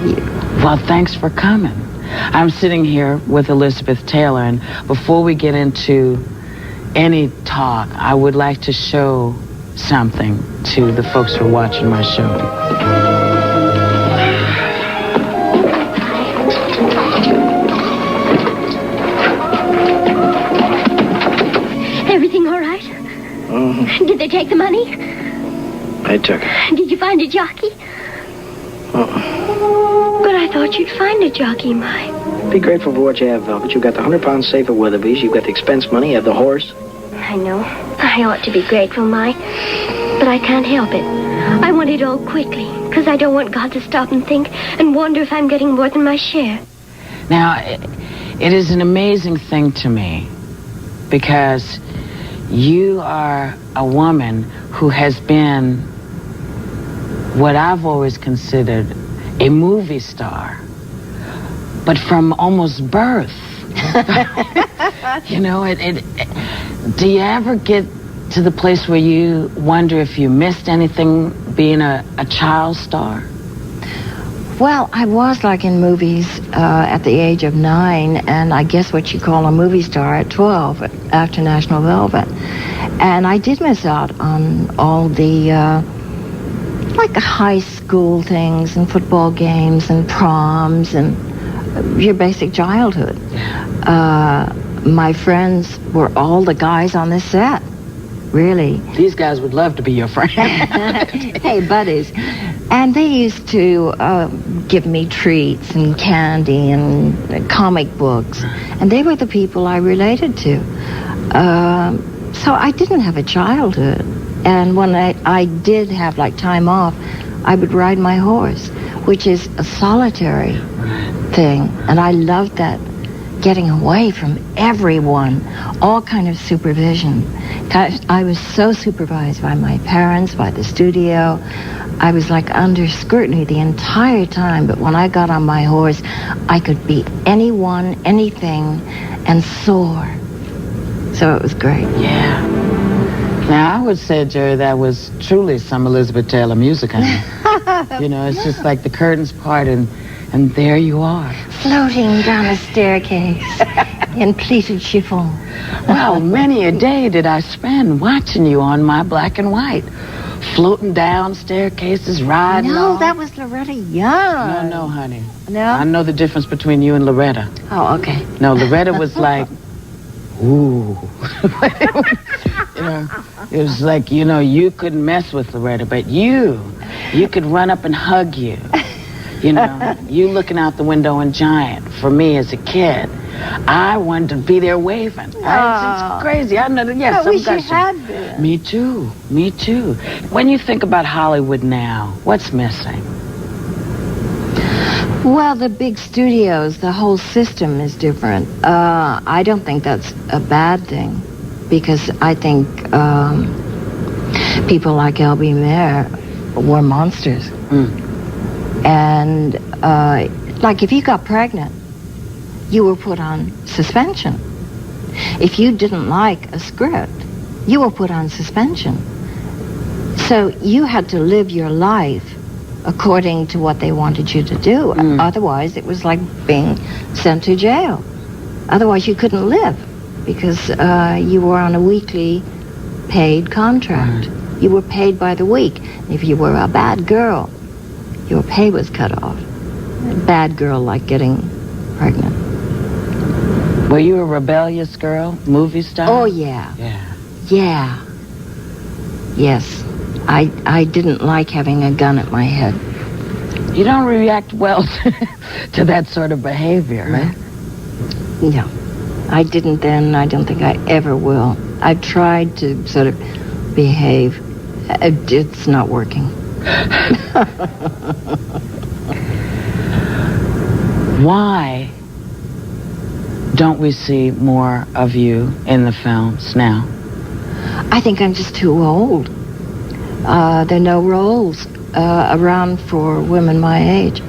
you. Well, thanks for coming. I'm sitting here with Elizabeth Taylor, and before we get into any talk, I would like to show something to the folks who are watching my show. Everything all right? Mm-hmm. Did they take the money? They took it. Did you find a jockey? But I thought you'd find a jockey, Mike. Be grateful for what you have, Velvet. You've got the £100 safe at Weatherby's. You've got the expense money. You have the horse. I know. I ought to be grateful, Mike. But I can't help it. I want it all quickly, because I don't want God to stop and think and wonder if I'm getting more than my share. Now, it is an amazing thing to me, because you are a woman who has been what I've always considered a movie star, but from almost birth. You know, do you ever get to the place where you wonder if you missed anything being a child star? Well, I was like in movies at the age of 9, and I guess what you call a movie star at 12 after National Velvet. And I did miss out on all the like high school things and football games and proms and your basic childhood. My friends were all the guys on this set, really. These guys would love to be your friend. Hey, buddies. And they used to give me treats and candy and comic books. And they were the people I related to. So I didn't have a childhood. And when I did have, like, time off, I would ride my horse, which is a solitary thing. And I loved that, getting away from everyone, all kind of supervision. I was so supervised by my parents, by the studio. I was like under scrutiny the entire time, but when I got on my horse, I could beat anyone, anything, and soar. So it was great. Yeah. Now, I would say, Jerry, that was truly some Elizabeth Taylor music, honey. You know, it's just like the curtains part, and there you are. Floating down a staircase in pleated chiffon. Well, many a day did I spend watching you on my black and white. Floating down staircases, riding No, on. that was Loretta Young. No, honey. No? I know the difference between you and Loretta. Oh, okay. No, Loretta was like, ooh. You know, it was like, you know, you couldn't mess with Loretta, but you could run up and hug you. You know, you looking out the window in Giant. For me as a kid, I wanted to be there waving. It's crazy. I know that, yes. I wish you had been. Me too. When you think about Hollywood now, what's missing? Well, the big studios, the whole system is different. I don't think that's a bad thing, because I think people like L.B. Mayer were monsters. And, like, if you got pregnant, you were put on suspension. If you didn't like a script, you were put on suspension. So you had to live your life according to what they wanted you to do. Otherwise, it was like being sent to jail. Otherwise, you couldn't live, because you were on a weekly paid contract. You were paid by the week. If you were a bad girl, your pay was cut off. A bad girl, like getting pregnant. Were you a rebellious girl, movie star? Oh, yeah. Yeah. Yes. I didn't like having a gun at my head. You don't react well to that sort of behavior, right? No. I didn't then. I don't think I ever will. I tried to sort of behave. It's not working. Why don't we see more of you in the films now? I think I'm just too old. There are no roles around for women my age.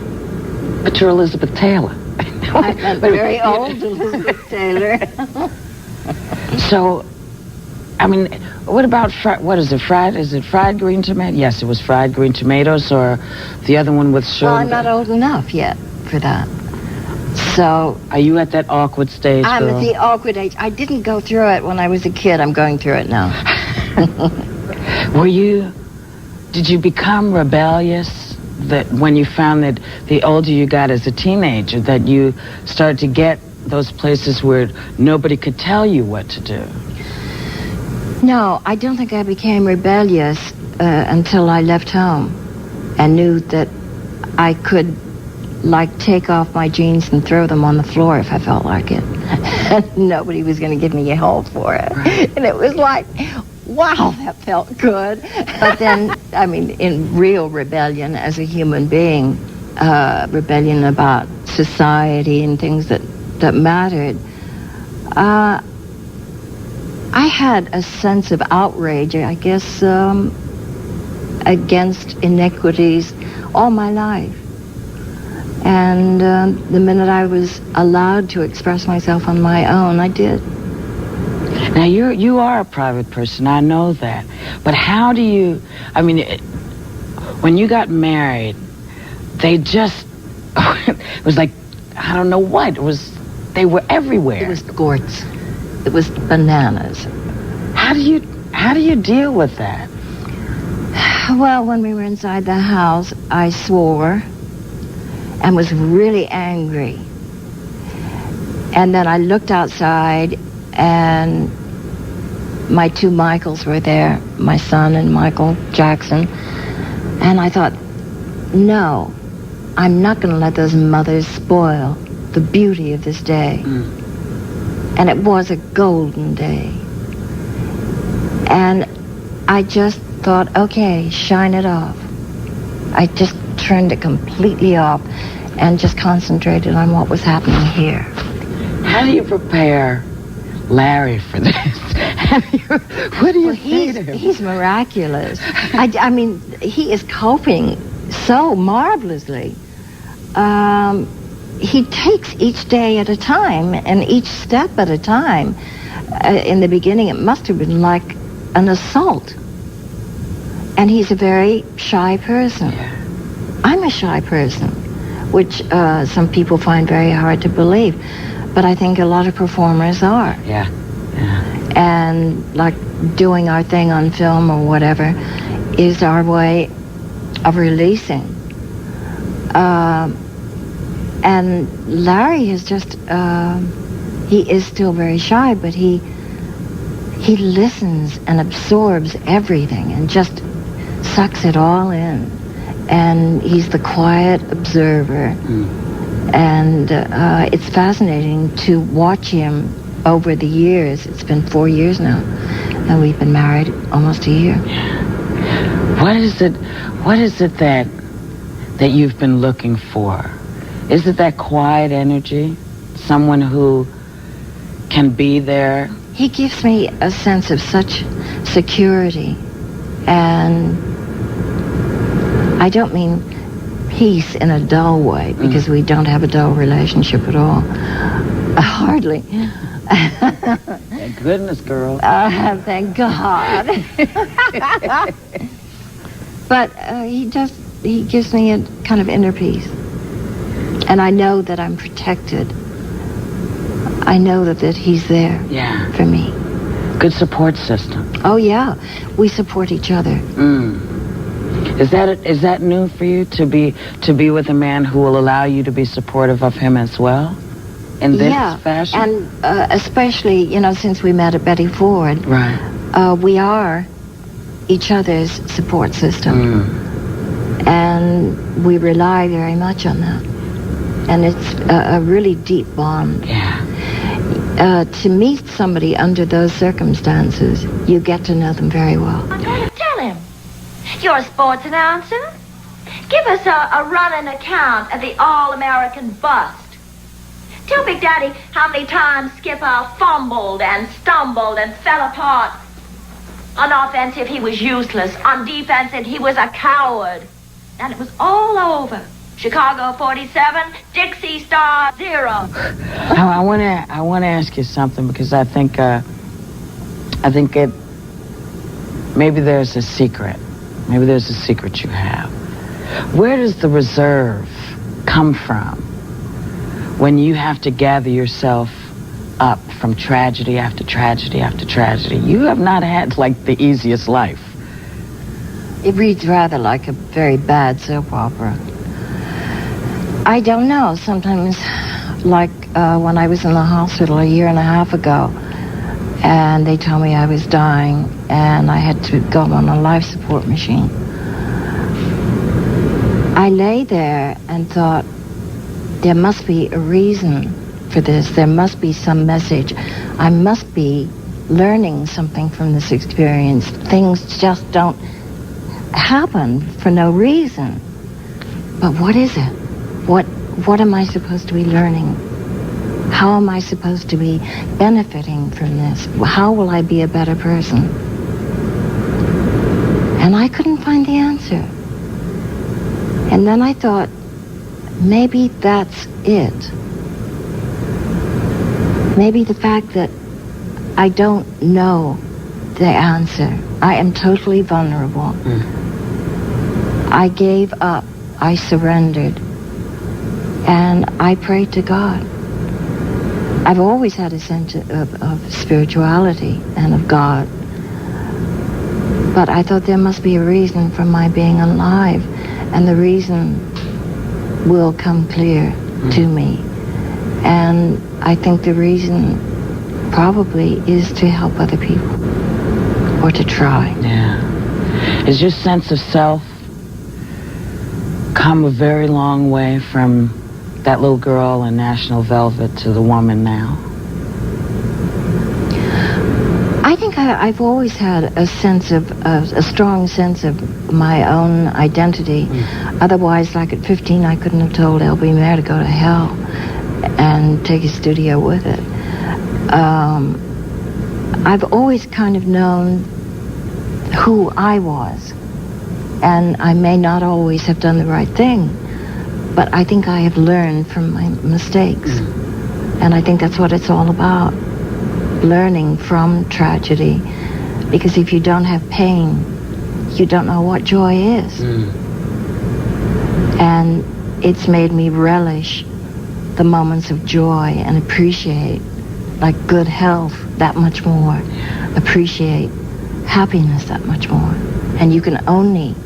But you're Elizabeth Taylor. I'm very old Elizabeth Taylor. So, I mean, what about what is it? Fried? Is it fried green tomato? Yes, it was fried green tomatoes, or the other one with sugar. Well, I'm not old enough yet for that. So are you at that awkward stage? I'm girl? at the awkward age. I didn't go through it when I was a kid. I'm going through it now. Did you become rebellious that when you found that the older you got as a teenager, that you started to get those places where nobody could tell you what to do? No, I don't think I became rebellious until I left home and knew that I could, like, take off my jeans and throw them on the floor if I felt like it. And nobody was going to give me a help for it. Right. And it was like, wow, that felt good. But then, I mean, in real rebellion as a human being, rebellion about society and things that mattered, I had a sense of outrage, I guess, against inequities all my life. And the minute I was allowed to express myself on my own, I did. Now, you are a private person, I know that. But how do you, I mean, when you got married, they just, it was like, I don't know what, they were everywhere. It was gorts. It was bananas. How do you deal with that? Well, when we were inside the house, I swore and was really angry. And then I looked outside, and my two Michaels were there, my son and Michael Jackson. And I thought, no, I'm not going to let those mothers spoil the beauty of this day. And it was a golden day. And I just thought, okay, shine it off. I just turned it completely off and just concentrated on what was happening here. How do you prepare Larry for this? What do you say to him? He's miraculous. I mean, he is coping so marvelously. He takes each day at a time and each step at a time. In the beginning, it must have been like an assault. And he's a very shy person. Yeah. I'm a shy person, which some people find very hard to believe. But I think a lot of performers are. Yeah. And like doing our thing on film or whatever is our way of releasing. And Larry is just, he is still very shy, but he listens and absorbs everything and just sucks it all in. And he's the quiet observer. And it's fascinating to watch him over the years. It's been 4 years now, and we've been married almost a year. What is it that you've been looking for? Is it that quiet energy? Someone who can be there? He gives me a sense of such security. And I don't mean peace in a dull way, because we don't have a dull relationship at all. Hardly. Thank goodness, girl. Thank God. But he gives me a kind of inner peace. And I know that I'm protected. I know that he's there for me. Good support system. Oh, yeah. We support each other. Is that new for you, to be with a man who will allow you to be supportive of him as well? In this fashion? And especially, since we met at Betty Ford. Right. We are each other's support system. And we rely very much on that. And it's a really deep bond. Yeah. To meet somebody under those circumstances, you get to know them very well. Tell him. You're a sports announcer. Give us a running account of the All-American bust. Tell Big Daddy how many times Skipper fumbled and stumbled and fell apart. On offensive, he was useless. On defensive, he was a coward. And it was all over. Chicago 47, Dixie Star 0. I want to ask you something, because I think maybe there's a secret. Maybe there's a secret you have. Where does the reserve come from when you have to gather yourself up from tragedy after tragedy after tragedy? You have not had, like, the easiest life. It reads rather like a very bad soap opera. I don't know. Sometimes, like when I was in the hospital a year and a half ago, and they told me I was dying, and I had to go on a life support machine. I lay there and thought, there must be a reason for this. There must be some message. I must be learning something from this experience. Things just don't happen for no reason. But what is it? What am I supposed to be learning? How am I supposed to be benefiting from this? How will I be a better person? And I couldn't find the answer. And then I thought, maybe that's it. Maybe the fact that I don't know the answer. I am totally vulnerable. I gave up. I surrendered. And I prayed to God. I've always had a sense of spirituality and of God. But I thought there must be a reason for my being alive. And the reason will come clear to me. And I think the reason probably is to help other people. Or to try. Yeah. Is your sense of self come a very long way from that little girl in National Velvet to the woman now? I think I've always had a strong sense of my own identity. Otherwise, like at 15, I couldn't have told L.B. Mayer to go to hell and take his studio with it. I've always kind of known who I was. And I may not always have done the right thing, but I think I have learned from my mistakes. And I think that's what it's all about. Learning from tragedy. Because if you don't have pain, you don't know what joy is. And it's made me relish the moments of joy and appreciate, like good health, that much more. Appreciate happiness that much more. And you can only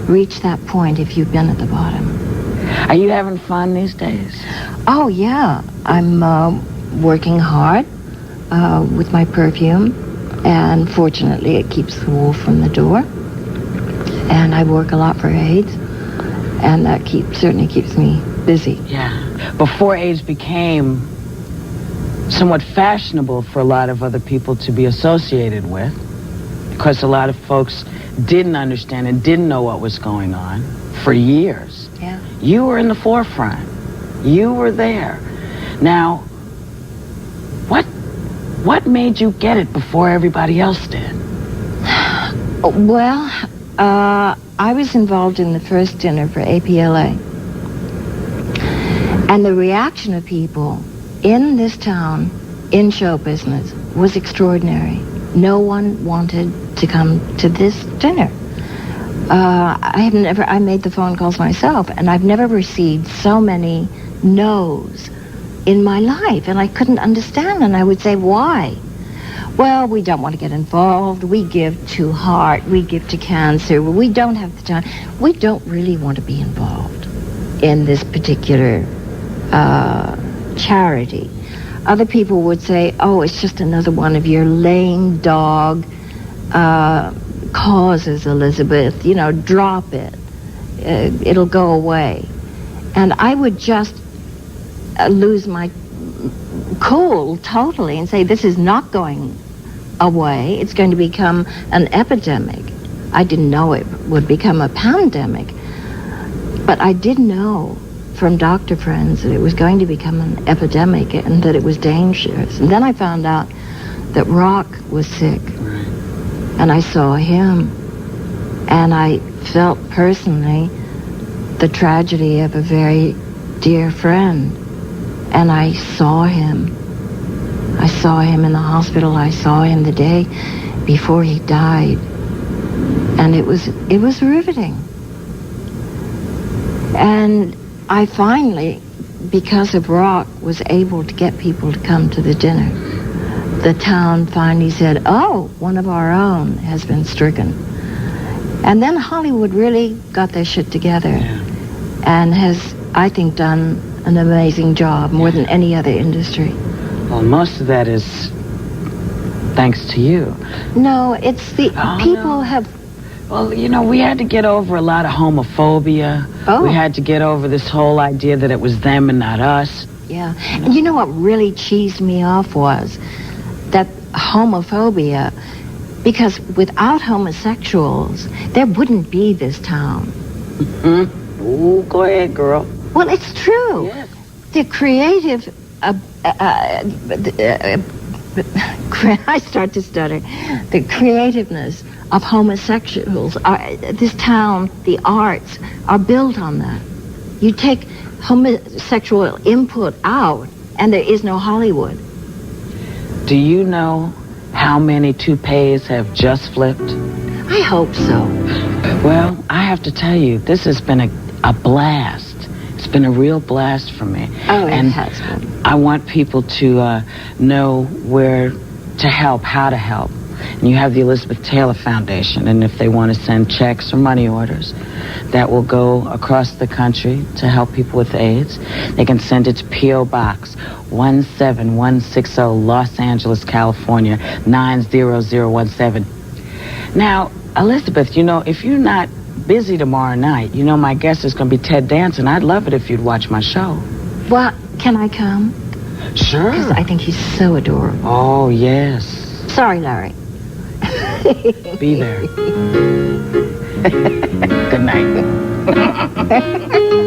reach that point if you've been at the bottom. Are you having fun these days? Oh, yeah. I'm working hard with my perfume, and fortunately it keeps the wolf from the door. And I work a lot for AIDS, and that certainly keeps me busy. Yeah. Before AIDS became somewhat fashionable for a lot of other people to be associated with, because a lot of folks didn't understand and didn't know what was going on for years. Yeah. You were in the forefront. You were there. Now, what made you get it before everybody else did? Well, I was involved in the first dinner for APLA. And the reaction of people in this town, in show business, was extraordinary. No one wanted to come to this dinner. I made the phone calls myself, and I've never received so many no's in my life, and I couldn't understand, and I would say, why? Well, we don't want to get involved. We give to heart. We give to cancer. We don't have the time. We don't really want to be involved in this particular charity. Other people would say, oh, it's just another one of your lame dog causes, Elizabeth. You know, drop it. It'll go away. And I would just lose my cool totally and say, this is not going away. It's going to become an epidemic. I didn't know it would become a pandemic. But I did know from doctor friends that it was going to become an epidemic and that it was dangerous. And then I found out that Rock was sick. And I saw him. And I felt personally the tragedy of a very dear friend. And I saw him. I saw him in the hospital. I saw him the day before he died. And it was riveting. And I finally, because of rock, was able to get people to come to the dinner. The town finally said, oh, one of our own has been stricken. And then Hollywood really got their shit together and has, I think, done an amazing job, more than any other industry. Well, most of that is thanks to you. No, it's the people have... Well, you know, we had to get over a lot of homophobia. Oh. We had to get over this whole idea that it was them and not us. Yeah. And you know what really cheesed me off was that homophobia, because without homosexuals, there wouldn't be this town. Mm-hmm. Ooh, go ahead, girl. Well, it's true. Yes. The creative... I start to stutter. The creativeness of homosexuals, this town, the arts, are built on that. You take homosexual input out, and there is no Hollywood. Do you know how many toupees have just flipped? I hope so. Well, I have to tell you, this has been a blast. It's been a real blast for me. Oh, and it has been. I want people to know where to help, how to help. And you have the Elizabeth Taylor Foundation, and if they want to send checks or money orders, that will go across the country to help people with AIDS. They can send it to P.O. Box 17160, Los Angeles, California, 90017. Now, Elizabeth, you know, if you're not busy tomorrow night, you know, my guest is going to be Ted Danson. I'd love it if you'd watch my show. Well, can I come? Sure. Because I think he's so adorable. Oh, yes. Sorry, Larry. Be there. Good night.